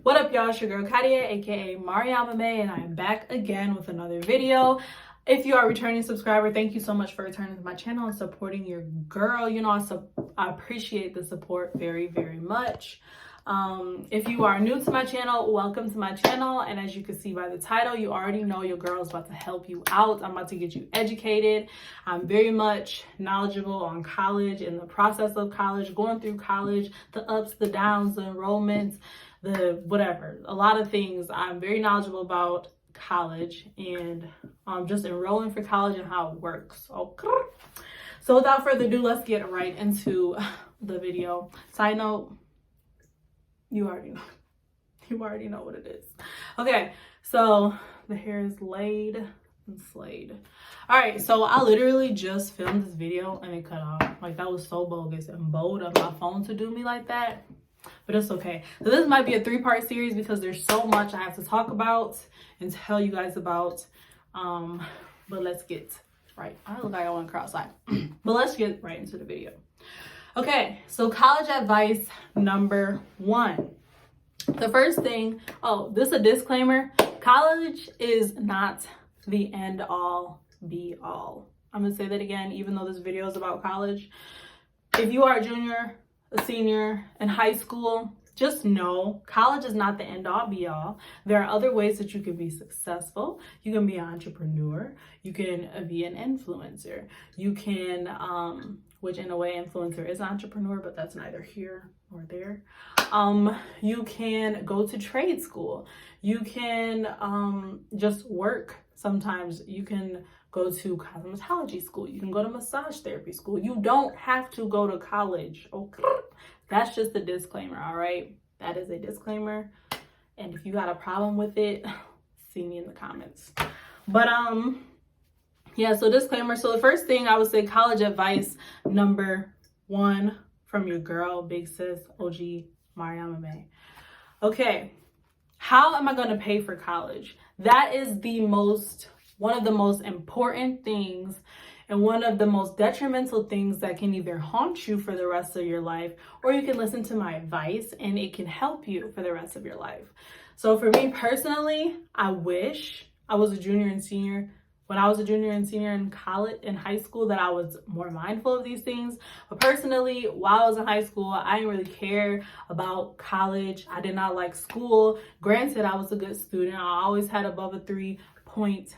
What up, y'all? It's your girl Katia, aka Mariama May, and I am back again with another video. If you are a returning subscriber, thank you so much for returning to my channel and supporting your girl. You know, I appreciate the support very, very much. If you are new to my channel, welcome to my channel. And as you can see by the title, you already know your girl is about to help you out. I'm about to get you educated. I'm very much knowledgeable on college and the process of college, going through college, the ups, the downs, the enrollments, the whatever, a lot of things. I'm very knowledgeable about college and just enrolling for college and how it works. Okay. So without further ado, let's get right into the video. Side note, you already know what it is. Okay, so the hair is laid and slayed. All right, so I literally just filmed this video and it cut off. Like, that was so bogus and bold of my phone to do me like that, but it's okay. So this might be a 3-part series because there's so much I have to talk about and tell you guys about. But let's get right. I look like I want to cry outside. But let's get right into the video. Okay, so college advice number 1. The first thing, this is a disclaimer. College is not the end all be all. I'm gonna say that again, even though this video is about college. If you are a junior, a senior in high school, just know college is not the end all be all. There are other ways that you can be successful. You can be an entrepreneur. You can be an influencer. You can, which in a way influencer is an entrepreneur, but that's neither here nor there. You can go to trade school. You can just work. Sometimes you can go to cosmetology school. You can go to massage therapy school. You don't have to go to college. Okay. That's just a disclaimer, all right? That is a disclaimer. And if you got a problem with it, see me in the comments. But yeah, so disclaimer. So the first thing I would say, college advice number 1 from your girl, big sis, OG Mariama May. Okay, how am I going to pay for college? That is one of the most important things and one of the most detrimental things that can either haunt you for the rest of your life, or you can listen to my advice and it can help you for the rest of your life. So for me personally, I wish I was a junior and senior. When I was a junior and senior in college, in high school, that I was more mindful of these things. But personally, while I was in high school, I didn't really care about college. I did not like school. Granted, I was a good student. I always had above a 3.2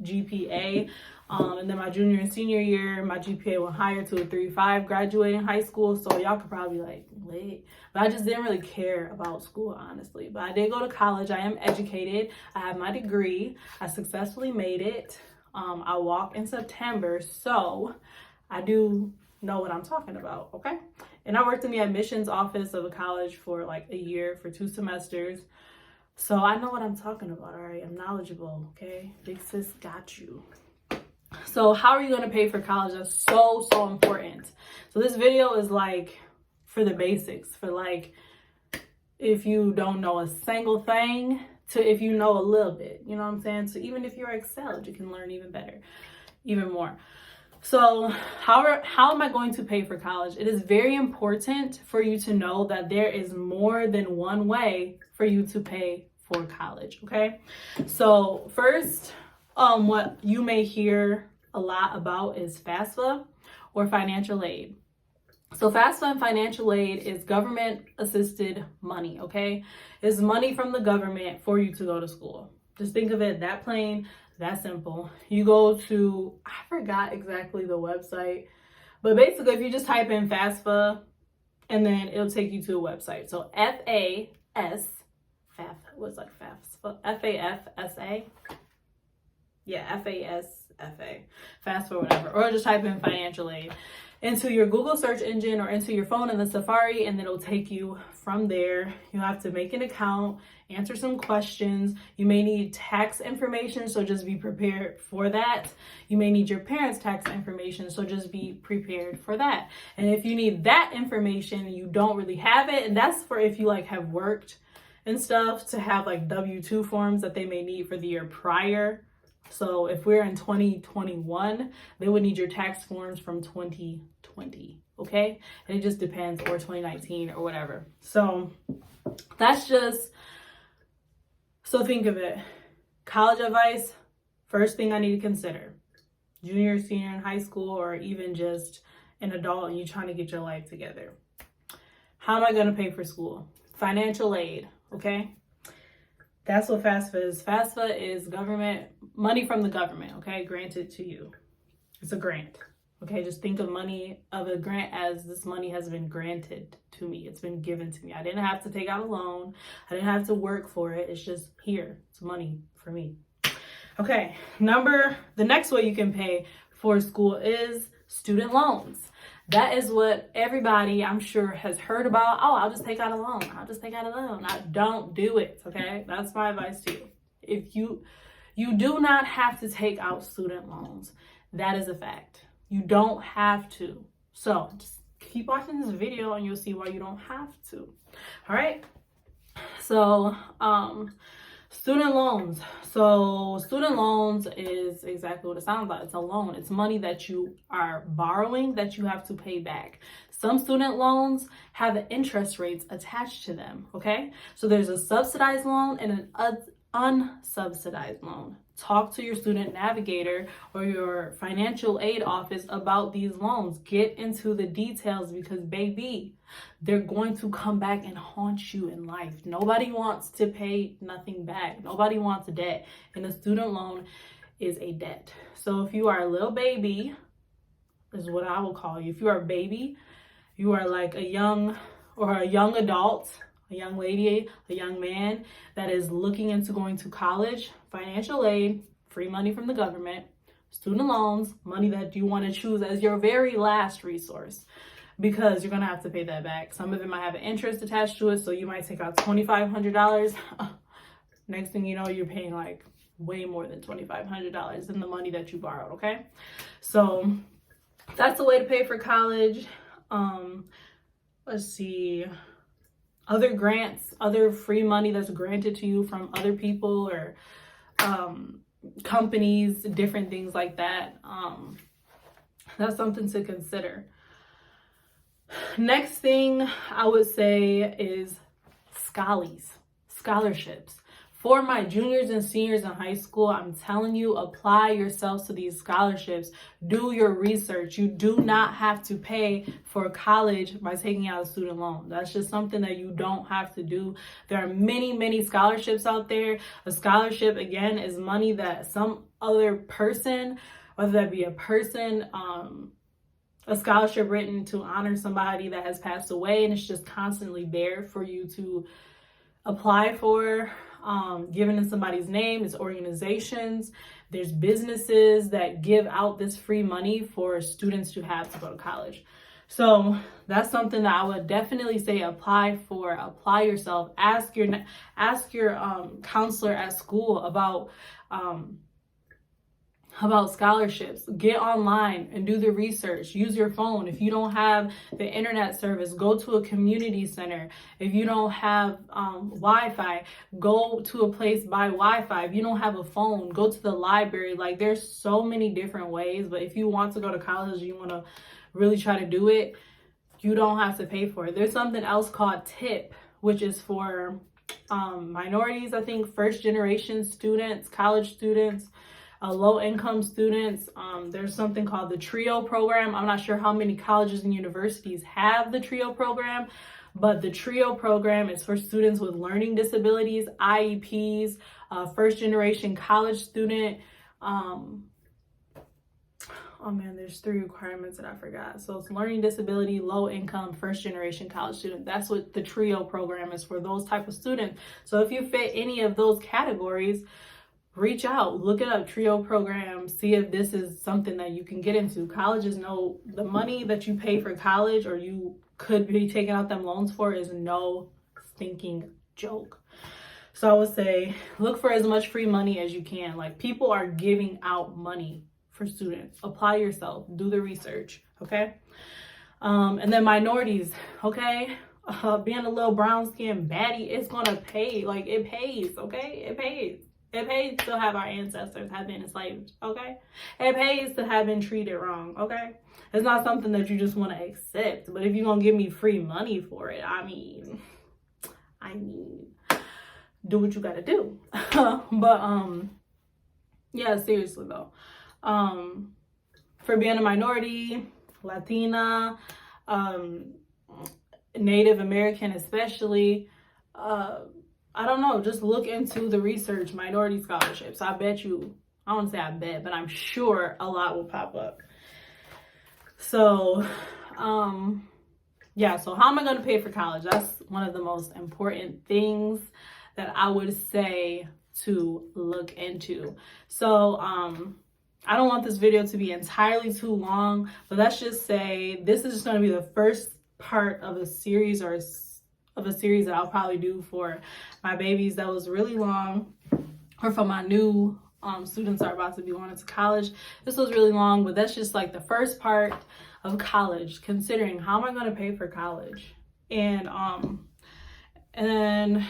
GPA. And then my junior and senior year, my GPA went higher to a 3.5 graduating high school. So y'all could probably like, lit. But I just didn't really care about school, honestly. But I did go to college. I am educated. I have my degree. I successfully made it. I walked in September. So I do know what I'm talking about, okay? And I worked in the admissions office of a college for like a year, for 2 semesters. So I know what I'm talking about, all right? I'm knowledgeable, okay? Big sis got you. So how are you going to pay for college? That's so important. So this video is like for the basics, for like if you don't know a single thing to if you know a little bit, you know what I'm saying? So even if you're excelled, you can learn even better, even more. So how am I going to pay for college? It is very important for you to know that there is more than one way for you to pay for college, okay? So first, what you may hear a lot about is FAFSA or financial aid. So FAFSA and financial aid is government assisted money, okay? It's money from the government for you to go to school. Just think of it that plain, that simple. You go to, I forgot exactly the website, but basically if you just type in FAFSA and then it'll take you to a website. So FAFSA? Yeah, FASFA, FAFSA or whatever, or just type in financial aid into your Google search engine or into your phone in the Safari, and it'll take you from there. You have to make an account, answer some questions. You may need tax information, so just be prepared for that. You may need your parents' tax information, so just be prepared for that. And if you need that information, you don't really have it, and that's for if you like have worked and stuff, to have like W-2 forms that they may need for the year prior. So if we're in 2021, they would need your tax forms from 2020, okay? And it just depends, or 2019 or whatever. So That's just, so think of it. College advice, first thing I need to consider. Junior, senior in high school, or even just an adult and you're trying to get your life together. How am I going to pay for school? Financial aid, okay? That's what FAFSA is. FAFSA is government, money from the government, okay? Granted to you. It's a grant, okay? Just think of money of a grant as this money has been granted to me. It's been given to me. I didn't have to take out a loan. I didn't have to work for it. It's just here. It's money for me. Okay, the next way you can pay for school is student loans. That is what everybody, I'm sure, has heard about. Oh, I'll just take out a loan. I'll just take out a loan. Don't do it, okay? That's my advice to you. If you do not have to take out student loans. That is a fact. You don't have to. So just keep watching this video and you'll see why you don't have to. All right. So, student loans. So student loans is exactly what it sounds like. It's a loan. It's money that you are borrowing that you have to pay back. Some student loans have interest rates attached to them, okay? So there's a subsidized loan and an unsubsidized loan. Talk to your student navigator or your financial aid office about these loans. Get into the details because, baby, they're going to come back and haunt you in life. Nobody wants to pay nothing back. Nobody wants a debt. And a student loan is a debt. So if you are a little baby, is what I will call you. If you are a baby, you are like a young adult, a young lady, a young man that is looking into going to college, financial aid, free money from the government, student loans, money that you want to choose as your very last resource because you're going to have to pay that back. Some of it might have an interest attached to it, so you might take out $2,500. Next thing you know, you're paying like way more than $2,500 in the money that you borrowed, okay? So that's the way to pay for college. Let's see. Other grants, other free money that's granted to you from other people or companies, different things like that. That's something to consider. Next thing I would say is scholarships. For my juniors and seniors in high school, I'm telling you, apply yourselves to these scholarships. Do your research. You do not have to pay for college by taking out a student loan. That's just something that you don't have to do. There are many, many scholarships out there. A scholarship, again, is money that some other person, whether that be a person, a scholarship written to honor somebody that has passed away, and it's just constantly there for you to apply for. Given in somebody's name, it's organizations, there's businesses that give out this free money for students to have to go to college. So that's something that I would definitely say apply yourself. Ask your counselor at school about scholarships. Get online and do the research. Use your phone. If you don't have the internet service, go to a community center. If you don't have Wi-Fi, go to a place by Wi-Fi. If you don't have a phone, go to the library. Like, there's so many different ways, but if you want to go to college, you want to really try to do it, you don't have to pay for it. There's something else called TIP, which is for minorities, I think, first generation students, college students, low-income students. There's something called the TRIO program. I'm not sure how many colleges and universities have the TRIO program, but the TRIO program is for students with learning disabilities, IEPs, first-generation college student. Oh man, there's 3 requirements that I forgot. So it's learning disability, low income, first generation college student. That's what the TRIO program is for, those type of students. So if you fit any of those categories, reach out, look it up, TRIO program, see if this is something that you can get into. Colleges know the money that you pay for college or you could be taking out them loans for is no stinking joke. So I would say look for as much free money as you can. Like, people are giving out money for students. Apply yourself, do the research, okay? And then minorities, okay? Being a little brown skinned baddie, it's gonna pay. Like, it pays, okay? It pays. It pays to have our ancestors have been enslaved, okay? It pays to have been treated wrong, okay? It's not something that you just want to accept. But if you're gonna give me free money for it, I mean, mean, do what you gotta do. But yeah, seriously though, for being a minority, Latina, Native American especially, I don't know, just look into the research, minority scholarships. I bet you, I don't say I bet, but I'm sure a lot will pop up. So yeah, so how am I going to pay for college? That's one of the most important things that I would say to look into. So I don't want this video to be entirely too long, but let's just say this is just going to be the first part of a series, or of a series that I'll probably do for my babies that was really long, or for my new students that are about to be going into college. This was really long, but that's just like the first part of college, considering how am I going to pay for college. And then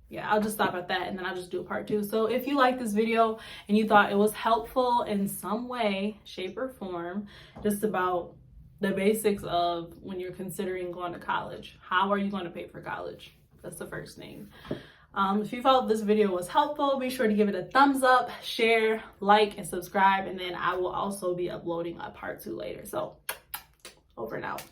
yeah, I'll just stop at that, and then I'll just do a part 2. So if you like this video and you thought it was helpful in some way, shape, or form, just about the basics of when you're considering going to college, how are you going to pay for college? That's the first thing. If you felt this video was helpful, be sure to give it a thumbs up, share, like, and subscribe. And then I will also be uploading a part 2 later. So over and out.